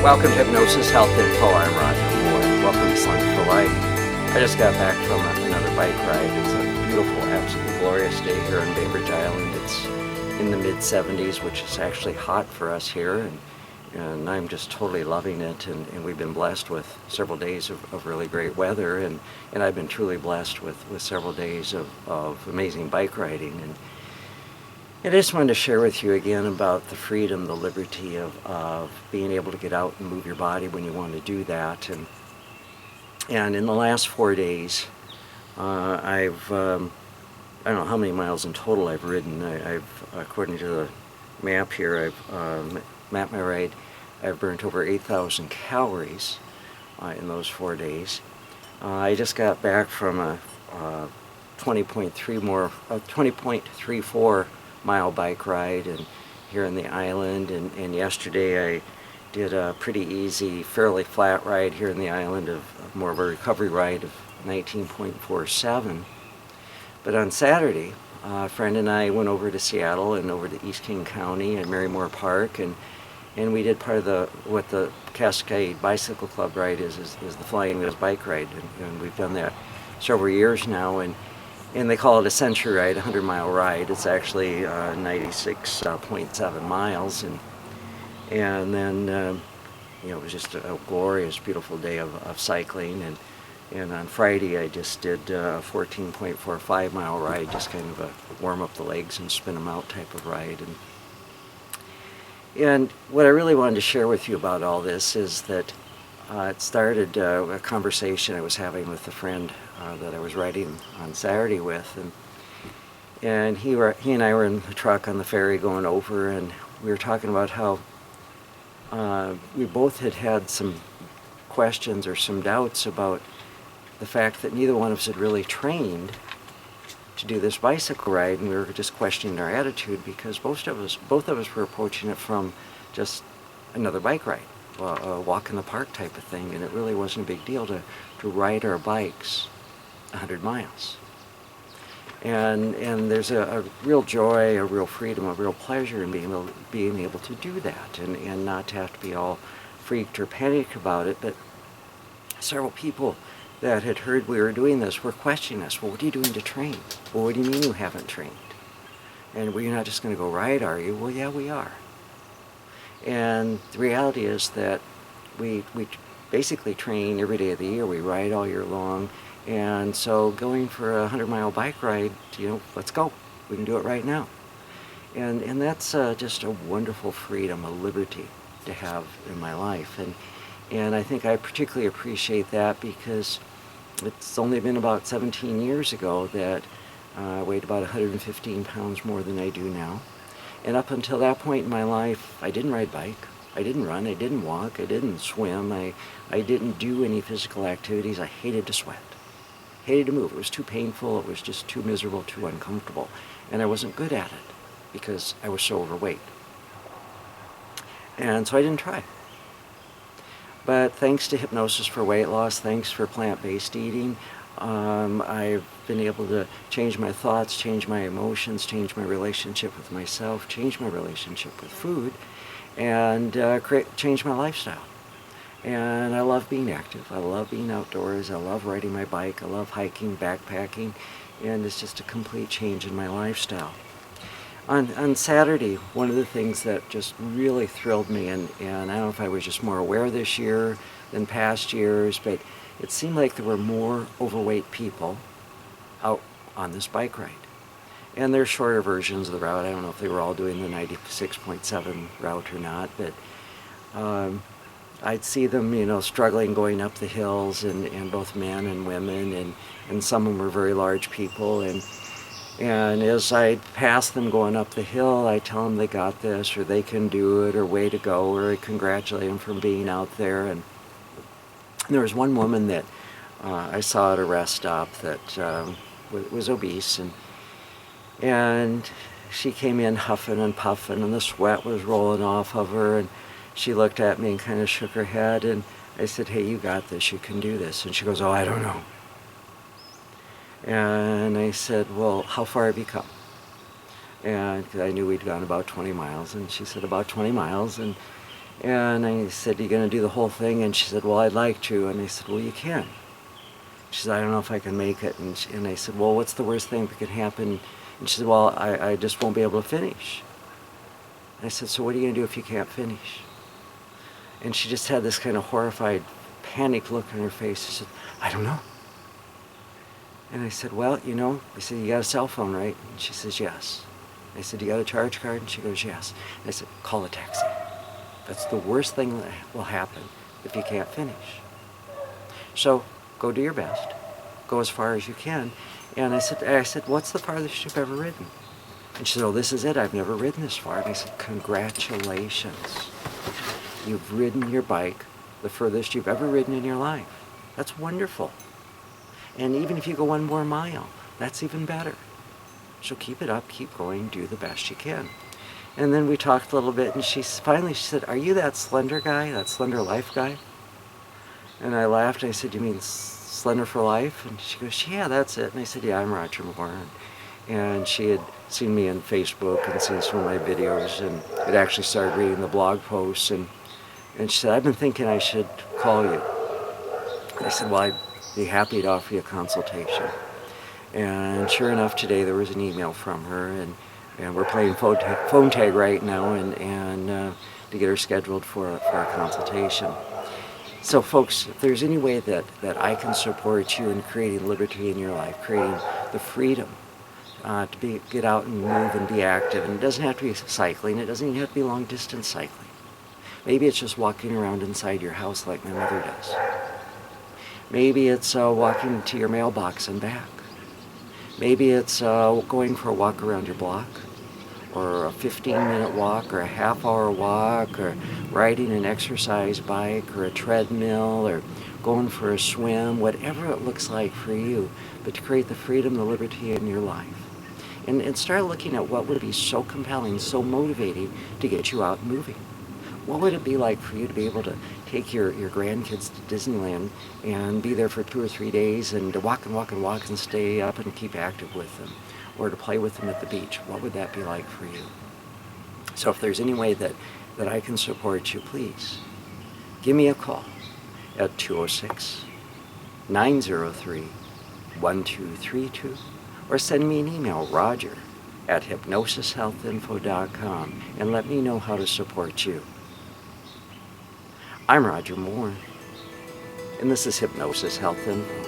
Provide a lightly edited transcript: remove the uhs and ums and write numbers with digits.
Welcome to Hypnosis Health Info. I'm Roger Moore. Welcome to Slender for Life. I just got back from another bike ride. It's a beautiful, absolutely glorious day here on Bainbridge Island. It's in the mid-70s, which is actually hot for us here, and I'm just totally loving it. And we've been blessed with several days of really great weather, and I've been truly blessed with several days of amazing bike riding. And I just wanted to share with you again about the freedom, the liberty of being able to get out and move your body when you want to do that. And in the last 4 days, I don't know how many miles in total I've ridden. According to the map here, I've mapped my ride. I've burnt over 8,000 calories in those 4 days. I just got back from a 20.34 mile bike ride and here in the island, and yesterday I did a pretty easy, fairly flat ride here in the island of more of a recovery ride of 19.47. But on Saturday, a friend and I went over to Seattle and over to East King County at Marymore Park, and we did part of what the Cascade Bicycle Club ride is the Flying Wheels bike ride, and we've done that several years now, and they call it a century ride, a 100-mile ride. It's actually 96.7 miles, and then it was just a glorious, beautiful day of cycling, and on Friday I just did a 14.45 mile ride, just kind of a warm up the legs and spin them out type of ride. And what I really wanted to share with you about all this is that it started a conversation I was having with a friend that I was riding on Saturday with, and he and I were in the truck on the ferry going over, and we were talking about how we both had some questions or some doubts about the fact that neither one of us had really trained to do this bicycle ride, and we were just questioning our attitude because both of us were approaching it from just another bike ride, a walk in the park type of thing, and it really wasn't a big deal to ride our bikes 100 miles. And there's a real joy, a real freedom, a real pleasure in being able to do that, and not to have to be all freaked or panicked about it. But several people that had heard we were doing this were questioning us. Well, what are you doing to train? Well, what do you mean you haven't trained? And well, you're not just going to go ride, are you? Well, yeah, we are. And the reality is that we basically train every day of the year. We ride all year long. And so going for a 100-mile bike ride, let's go. We can do it right now. And that's just a wonderful freedom, a liberty to have in my life. And I think I particularly appreciate that because it's only been about 17 years ago that I weighed about 115 pounds more than I do now. And up until that point in my life, I didn't ride bike, I didn't run, I didn't walk, I didn't swim, I didn't do any physical activities. I hated to sweat, hated to move. It was too painful, it was just too miserable, too uncomfortable. And I wasn't good at it because I was so overweight. And so I didn't try. But thanks to hypnosis for weight loss, thanks for plant-based eating, I've been able to change my thoughts, change my emotions, change my relationship with myself, change my relationship with food, and change my lifestyle. And I love being active. I love being outdoors. I love riding my bike. I love hiking, backpacking, and it's just a complete change in my lifestyle. On Saturday, one of the things that just really thrilled me, and I don't know if I was just more aware this year than past years, but it seemed like there were more overweight people out on this bike ride. And there's shorter versions of the route. I don't know if they were all doing the 96.7 route or not, but I'd see them, struggling going up the hills, and both men and women, and some of them were very large people, and as I pass them going up the hill, I tell them they got this, or they can do it, or way to go, or I congratulate them for being out there. And there was one woman that I saw at a rest stop that was obese, and she came in huffing and puffing, and the sweat was rolling off of her, and she looked at me and kind of shook her head, and I said, "Hey, you got this, you can do this." And she goes, "Oh, I don't know." And I said, "Well, how far have you come?" And I knew we'd gone about 20 miles, and she said, "About 20 miles. And I said, "Are you going to do the whole thing?" And she said, "Well, I'd like to." And I said, "Well, you can." She said, "I don't know if I can make it." And I said, "Well, what's the worst thing that could happen?" And she said, "Well, I just won't be able to finish." And I said, "So what are you going to do if you can't finish?" And she just had this kind of horrified, panicked look on her face. She said, "I don't know." And I said, "Well, I said, you got a cell phone, right?" And she says, "Yes." I said, "You got a charge card?" And she goes, "Yes." And I said, "Call a taxi. That's the worst thing that will happen if you can't finish. So go do your best. Go as far as you can." And I said, "What's the farthest you've ever ridden?" And she said, "Oh, this is it. I've never ridden this far." And I said, "Congratulations. You've ridden your bike the furthest you've ever ridden in your life. That's wonderful. And even if you go 1 more mile, that's even better. So keep it up, keep going, do the best you can." And then we talked a little bit, and she said, "Are you that slender guy, that slender life guy?" And I laughed, and I said, "You mean slender for life?" And she goes, "Yeah, that's it." And I said, "Yeah, I'm Roger Moore." And she had seen me on Facebook and seen some of my videos, and had actually started reading the blog posts. And she said, "I've been thinking I should call you." And I said, "Well, I'd be happy to offer you a consultation." And sure enough, today there was an email from her, and we're playing phone tag right now, and to get her scheduled for a consultation. So folks, if there's any way that I can support you in creating liberty in your life, creating the freedom to get out and move and be active, and it doesn't have to be cycling, it doesn't even have to be long distance cycling. Maybe it's just walking around inside your house like my mother does. Maybe it's walking to your mailbox and back. Maybe it's going for a walk around your block, or a 15-minute walk, or a half-hour walk, or riding an exercise bike, or a treadmill, or going for a swim, whatever it looks like for you, but to create the freedom, the liberty in your life. And start looking at what would be so compelling, so motivating to get you out and moving. What would it be like for you to be able to take your grandkids to Disneyland and be there for 2 or 3 days, and to walk and walk and walk and stay up and keep active with them, or to play with them at the beach? What would that be like for you? So if there's any way that I can support you, please give me a call at 206-903-1232, or send me an email, roger@hypnosishealthinfo.com, and let me know how to support you. I'm Roger Moore, and this is Hypnosis Health Info.